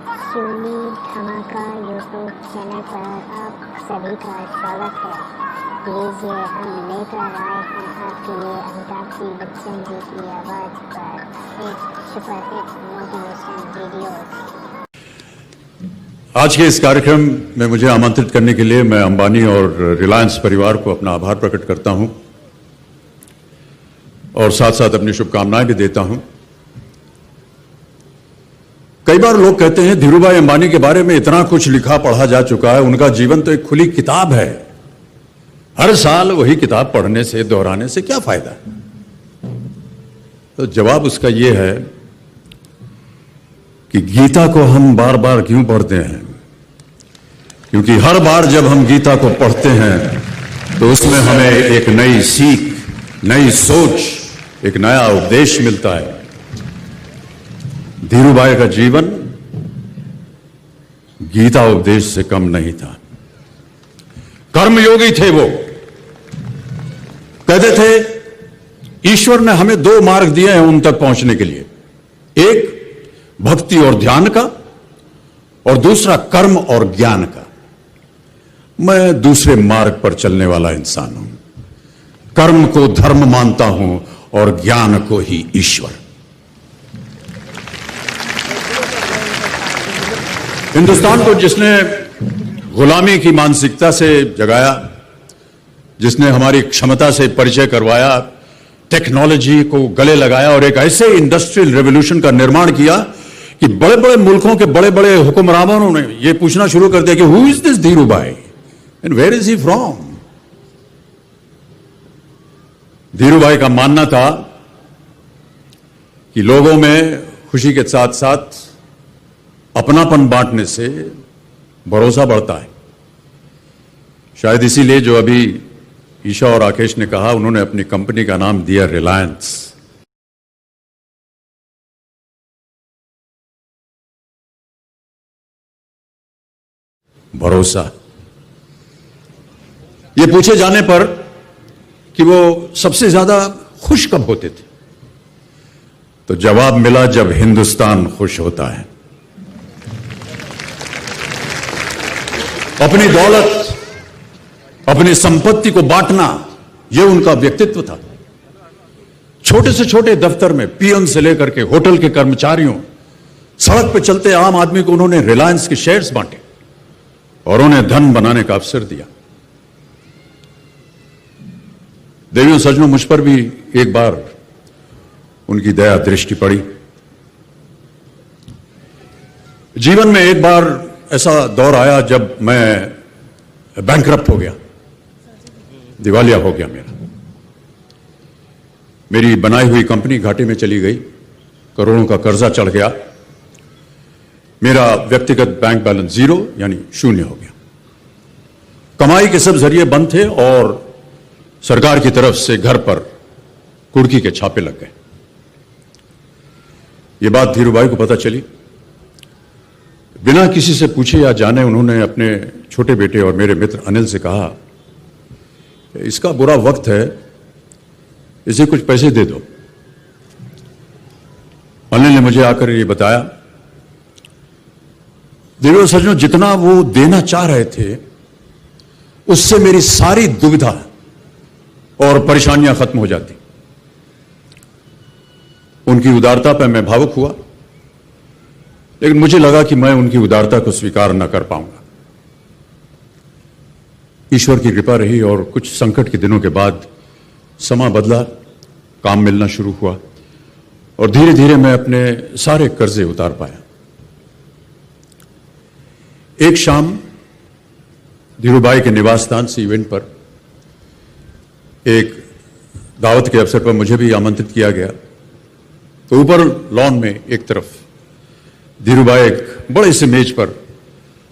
शिवली धमाका YouTube channel पर आप सभी का स्वागत है। लीजिए हम लेकर आए हैं आपके लिए अमिताभ बच्चन जी की आवाज़ पर एक सुपरहिट मोटिवेशन वीडियो। आज के इस कार्यक्रम में मुझे आमंत्रित करने के लिए मैं अंबानी और रिलायंस परिवार को अपना आभार प्रकट करता हूं और साथ साथ अपनी शुभकामनाएं भी देता हूं। कई बार लोग कहते हैं धीरूभाई अंबानी के बारे में इतना कुछ लिखा पढ़ा जा चुका है, उनका जीवन तो एक खुली किताब है, हर साल वही किताब पढ़ने से दोहराने से क्या फायदा। तो जवाब उसका यह है कि गीता को हम बार बार क्यों पढ़ते हैं, क्योंकि हर बार जब हम गीता को पढ़ते हैं तो उसमें हमें एक नई सीख, नई सोच, एक नया उपदेश मिलता है। धीरूभाई का जीवन गीता उपदेश से कम नहीं था। कर्मयोगी थे वो, कहते थे ईश्वर ने हमें दो मार्ग दिए हैं उन तक पहुंचने के लिए, एक भक्ति और ध्यान का और दूसरा कर्म और ज्ञान का। मैं दूसरे मार्ग पर चलने वाला इंसान हूं, कर्म को धर्म मानता हूं और ज्ञान को ही ईश्वर। हिंदुस्तान को जिसने गुलामी की मानसिकता से जगाया, जिसने हमारी क्षमता से परिचय करवाया, टेक्नोलॉजी को गले लगाया और एक ऐसे इंडस्ट्रियल रेवोल्यूशन का निर्माण किया कि बड़े बड़े मुल्कों के बड़े बड़े हुक्मरानों ने यह पूछना शुरू कर दिया कि who is this Dhirubhai and where is he from. Dhirubhai का मानना था कि लोगों में खुशी के साथ साथ अपनापन बांटने से भरोसा बढ़ता है। शायद इसीलिए जो अभी ईशा और राकेश ने कहा, उन्होंने अपनी कंपनी का नाम दिया रिलायंस। भरोसा। ये पूछे जाने पर कि वो सबसे ज्यादा खुश कब होते थे, तो जवाब मिला जब हिंदुस्तान खुश होता है। अपनी दौलत, अपनी संपत्ति को बांटना, यह उनका व्यक्तित्व था। छोटे से छोटे दफ्तर में पीएन से लेकर के होटल के कर्मचारियों, सड़क पर चलते आम आदमी को उन्होंने रिलायंस के शेयर्स बांटे और उन्हें धन बनाने का अवसर दिया। देवियों सज्जनों, मुझ पर भी एक बार उनकी दया दृष्टि पड़ी। जीवन में एक बार ऐसा दौर आया जब मैं बैंकरप्ट हो गया, दिवालिया हो गया। मेरी बनाई हुई कंपनी घाटे में चली गई, करोड़ों का कर्जा चढ़ गया, मेरा व्यक्तिगत बैंक बैलेंस जीरो यानी शून्य हो गया। कमाई के सब जरिए बंद थे और सरकार की तरफ से घर पर कुर्की के छापे लग गए। यह बात धीरूभाई को पता चली। बिना किसी से पूछे या जाने उन्होंने अपने छोटे बेटे और मेरे मित्र अनिल से कहा, इसका बुरा वक्त है, इसे कुछ पैसे दे दो। अनिल ने मुझे आकर ये बताया, देवियों सज्जनों, जितना वो देना चाह रहे थे उससे मेरी सारी दुविधा और परेशानियां खत्म हो जाती। उनकी उदारता पर मैं भावुक हुआ, लेकिन मुझे लगा कि मैं उनकी उदारता को स्वीकार न कर पाऊंगा। ईश्वर की कृपा रही और कुछ संकट के दिनों के बाद समा बदला, काम मिलना शुरू हुआ और धीरे धीरे मैं अपने सारे कर्जे उतार पाया। एक शाम धीरूभाई के निवास स्थान से इवेंट पर एक दावत के अवसर पर मुझे भी आमंत्रित किया गया। तो ऊपर लॉन में एक तरफ धीरूभाई एक बड़े से मेज पर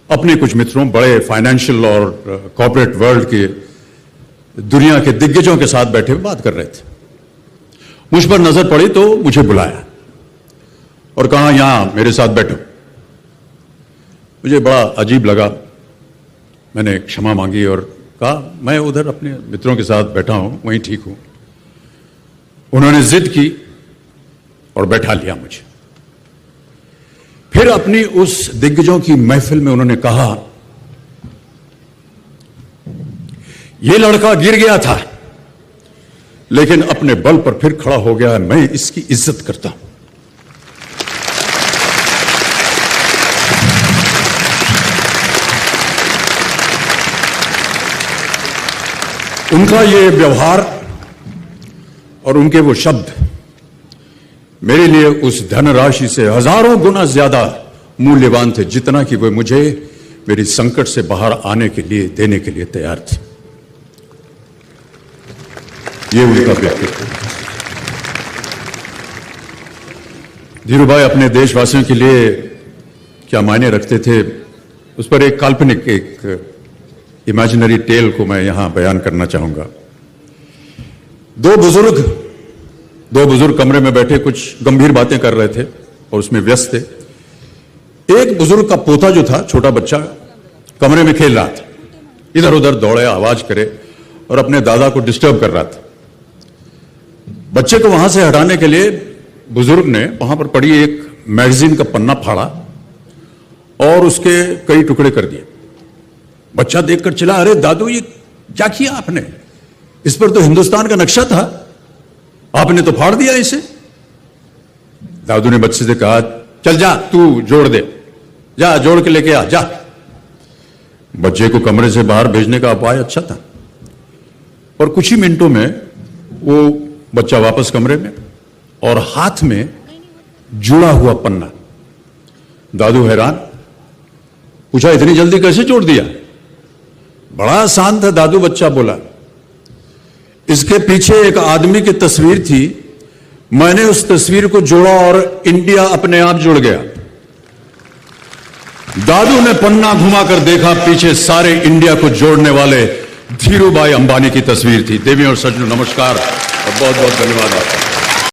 अपने कुछ मित्रों, बड़े फाइनेंशियल और कॉर्पोरेट वर्ल्ड के दुनिया के दिग्गजों के साथ बैठे हुए बात कर रहे थे। मुझ पर नजर पड़ी तो मुझे बुलाया और कहा, यहां मेरे साथ बैठो। मुझे बड़ा अजीब लगा। मैंने क्षमा मांगी और कहा, मैं उधर अपने मित्रों के साथ बैठा हूं, वहीं ठीक हूं। उन्होंने जिद की और बैठा लिया मुझे। फिर अपनी उस दिग्गजों की महफिल में उन्होंने कहा, यह लड़का गिर गया था लेकिन अपने बल पर फिर खड़ा हो गया है, मैं इसकी इज्जत करता हूं। उनका ये व्यवहार और उनके वो शब्द मेरे लिए उस धनराशि से हजारों गुना ज्यादा मूल्यवान थे, जितना कि वे मुझे मेरी संकट से बाहर आने के लिए देने के लिए तैयार थे। ये उनका व्यक्तित्व। धीरू भाई अपने देशवासियों के लिए क्या मायने रखते थे, उस पर एक काल्पनिक, एक इमेजिनरी टेल को मैं यहां बयान करना चाहूंगा। दो बुजुर्ग कमरे में बैठे कुछ गंभीर बातें कर रहे थे और उसमें व्यस्त थे। एक बुजुर्ग का पोता जो था, छोटा बच्चा, कमरे में खेल रहा था, इधर उधर दौड़े, आवाज करे और अपने दादा को डिस्टर्ब कर रहा था। बच्चे को वहां से हटाने के लिए बुजुर्ग ने वहां पर पड़ी एक मैगजीन का पन्ना फाड़ा और उसके कई टुकड़े कर दिए। बच्चा देखकर चिल्ला, अरे दादू ये क्या किया आपने? इस पर तो हिंदुस्तान का नक्शा था, आपने तो फाड़ दिया इसे। दादू ने बच्चे से कहा, चल जा तू जोड़ दे, जा जोड़ के लेके आ जा। बच्चे को कमरे से बाहर भेजने का उपाय अच्छा था और कुछ ही मिनटों में वो बच्चा वापस कमरे में और हाथ में जुड़ा हुआ पन्ना। दादू हैरान, पूछा इतनी जल्दी कैसे जोड़ दिया? बड़ा आसान था दादू, बच्चा बोला। इसके पीछे एक आदमी की तस्वीर थी, मैंने उस तस्वीर को जोड़ा और इंडिया अपने आप जुड़ गया। दादू ने पन्ना घुमाकर देखा, पीछे सारे इंडिया को जोड़ने वाले धीरूभाई अंबानी की तस्वीर थी। देवी और सज्जनों, नमस्कार और बहुत बहुत धन्यवाद आपका।